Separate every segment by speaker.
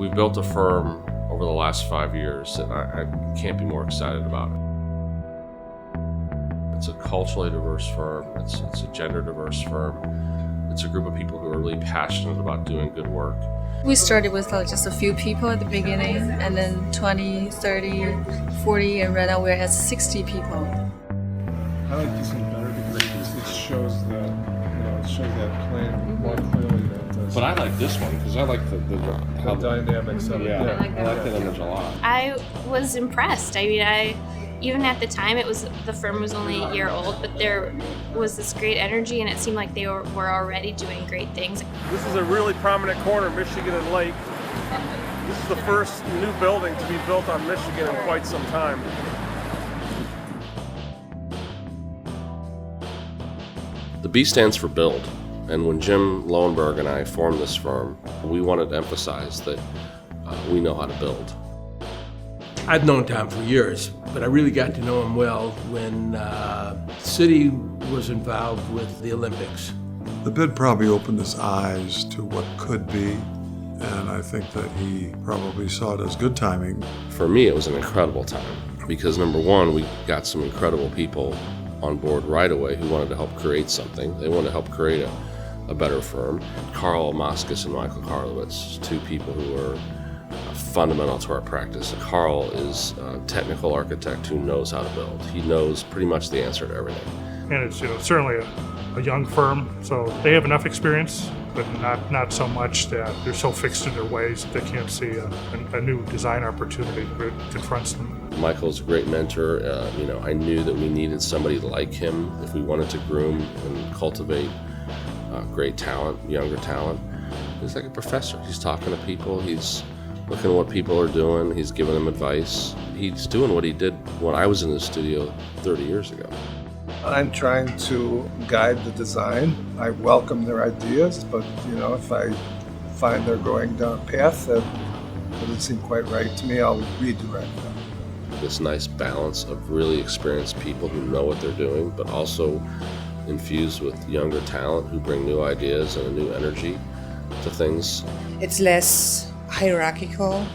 Speaker 1: We've built a firm over the last 5 years, and I can't be more excited about it. It's a culturally diverse firm. It's a gender diverse firm. It's a group of people who are really passionate about doing good work.
Speaker 2: We started with just a few people at the beginning, and then 20, 30, 40, and right now we're at 60 people.
Speaker 3: I like this one better because it shows that plan more clearly.
Speaker 4: But I like this one because I like the
Speaker 3: dynamics of it.
Speaker 4: Yeah, I like that image a lot.
Speaker 5: I was impressed. I mean, even at the time, the firm was only a year old, but there was this great energy, and it seemed like they were already doing great things.
Speaker 6: This is a really prominent corner, Michigan and Lake. This is the first new building to be built on Michigan in quite some time.
Speaker 1: The B stands for build. And when Jim Loewenberg and I formed this firm, we wanted to emphasize that we know how to build.
Speaker 7: I've known Tom for years, but I really got to know him well when the city was involved with the Olympics.
Speaker 8: The bid probably opened his eyes to what could be, and I think that he probably saw it as good timing.
Speaker 1: For me, it was an incredible time because, number one, we got some incredible people on board right away who wanted to help create something. They wanted to help create a better firm. Carl Moskos and Michael Karlowitz, two people who are fundamental to our practice. Carl is a technical architect who knows how to build. He knows pretty much the answer to everything.
Speaker 9: And it's certainly a young firm, so they have enough experience, but not so much that they're so fixed in their ways that they can't see a new design opportunity that confronts them.
Speaker 1: Michael's a great mentor. I knew that we needed somebody like him if we wanted to groom and cultivate great talent, younger talent. He's like a professor. He's talking to people. He's looking at what people are doing. He's giving them advice. He's doing what he did when I was in the studio 30 years ago.
Speaker 3: I'm trying to guide the design. I welcome their ideas, but if I find they're going down a path that doesn't seem quite right to me, I'll redirect them.
Speaker 1: This nice balance of really experienced people who know what they're doing, but also infused with younger talent who bring new ideas and a new energy to things.
Speaker 10: It's less hierarchical,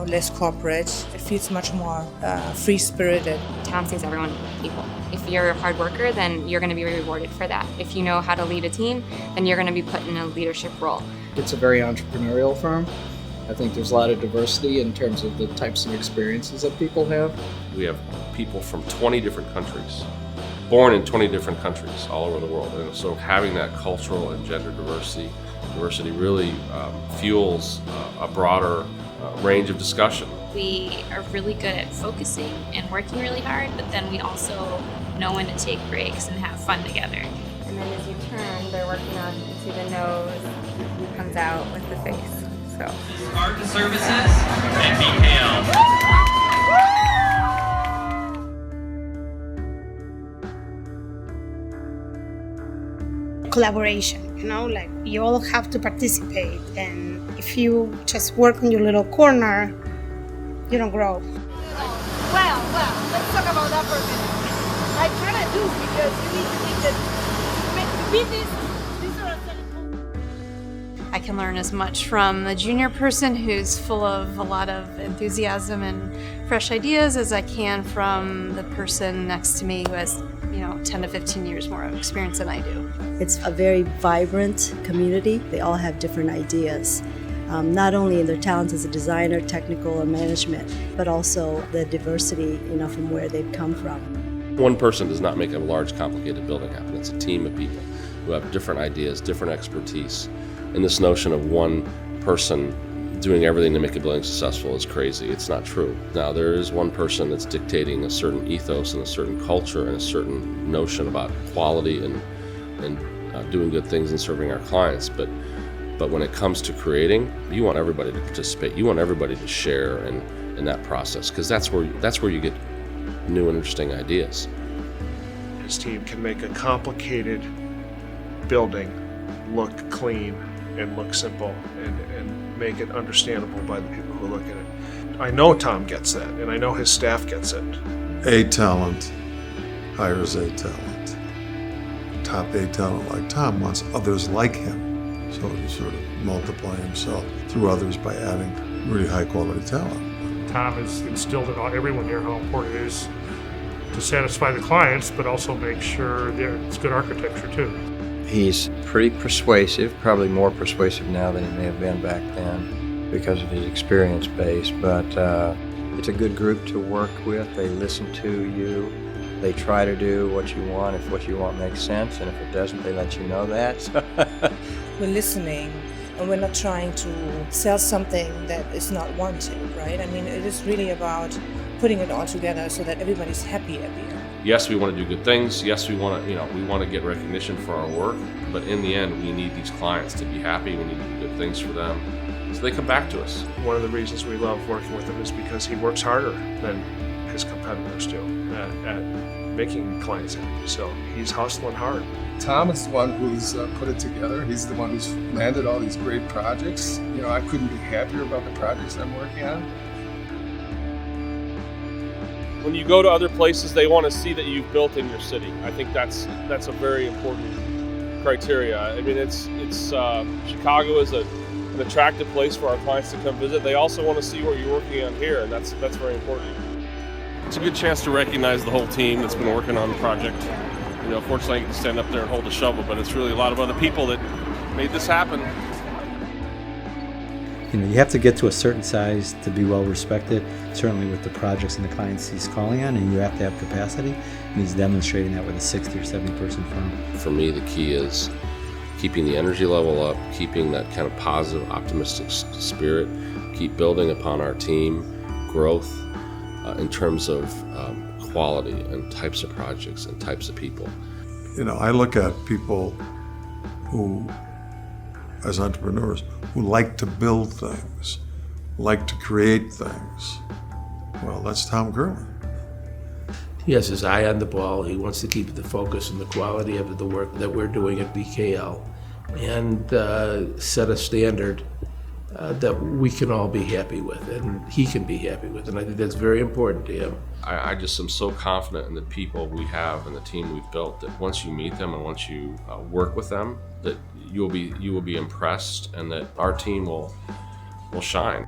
Speaker 10: less corporate. It feels much more free-spirited.
Speaker 5: Tom sees everyone equal. If you're a hard worker, then you're going to be rewarded for that. If you know how to lead a team, then you're going to be put in a leadership role.
Speaker 11: It's a very entrepreneurial firm. I think there's a lot of diversity in terms of the types of experiences that people have.
Speaker 1: We have people from 20 different countries, born in 20 different countries all over the world. And so having that cultural and gender diversity really fuels a broader range of discussion.
Speaker 5: We are really good at focusing and working really hard, but then we also know when to take breaks and have fun together.
Speaker 12: And then as you turn, they're working on to the nose, who comes out with the face. So.
Speaker 13: Garden Services and bKL.
Speaker 14: Collaboration, you all have to participate, and if you just work in your little corner, you don't grow.
Speaker 15: Well, let's talk about that for a minute. I kind of do, because you need to think that to be these are
Speaker 16: I can learn as much from a junior person who's full of a lot of enthusiasm and fresh ideas as I can from the person next to me who has 10 to 15 years more of experience than I do.
Speaker 17: It's a very vibrant community. They all have different ideas, not only in their talents as a designer, technical, or management, but also the diversity, from where they've come from.
Speaker 1: One person does not make a large, complicated building happen. It's a team of people who have different ideas, different expertise. And this notion of one person doing everything to make a building successful is crazy. It's not true. Now, there is one person that's dictating a certain ethos and a certain culture and a certain notion about quality and doing good things and serving our clients. But when it comes to creating, you want everybody to participate. You want everybody to share in that process, because that's where you get new and interesting ideas.
Speaker 18: His team can make a complicated building look clean and look simple and make it understandable by the people who look at it. I know Tom gets that, and I know his staff gets it.
Speaker 8: A talent hires A talent. Top A talent like Tom wants others like him. So to sort of multiply himself through others by adding really high quality talent.
Speaker 9: Tom has instilled in everyone here how important it is to satisfy the clients, but also make sure it's good architecture too.
Speaker 19: He's pretty persuasive, probably more persuasive now than he may have been back then because of his experience base, but it's a good group to work with. They listen to you. They try to do what you want if what you want makes sense, and if it doesn't, they let you know that.
Speaker 10: We're listening, and we're not trying to sell something that is not wanted, right? I mean, it is really about putting it all together so that everybody's happy at the end.
Speaker 1: Yes, we want to do good things. Yes, we want to get recognition for our work. But in the end, we need these clients to be happy. We need to do good things for them, so they come back to us.
Speaker 18: One of the reasons we love working with him is because he works harder than his competitors do at making clients happy. So he's hustling hard.
Speaker 3: Tom is the one who's put it together. He's the one who's landed all these great projects. I couldn't be happier about the projects I'm working on.
Speaker 6: When you go to other places, they want to see that you've built in your city. I think that's a very important criteria. I mean, it's Chicago is an attractive place for our clients to come visit. They also want to see what you're working on here, and that's very important. It's a good chance to recognize the whole team that's been working on the project. Fortunately, I can stand up there and hold a shovel, but it's really a lot of other people that made this happen.
Speaker 20: You have to get to a certain size to be well respected, certainly with the projects and the clients he's calling on, and you have to have capacity, and he's demonstrating that with a 60 or 70 person firm.
Speaker 1: For me, the key is keeping the energy level up, keeping that kind of positive, optimistic spirit, keep building upon our team, growth in terms of quality and types of projects and types of people.
Speaker 8: I look at people who, as entrepreneurs, who like to build things, like to create things. Well, that's Tom Kerwin.
Speaker 7: He has his eye on the ball. He wants to keep the focus and the quality of the work that we're doing at bKL and set a standard that we can all be happy with and he can be happy with. And I think that's very important to him.
Speaker 1: I just am so confident in the people we have and the team we've built that once you meet them and once you work with them, that you will be impressed and that our team will shine.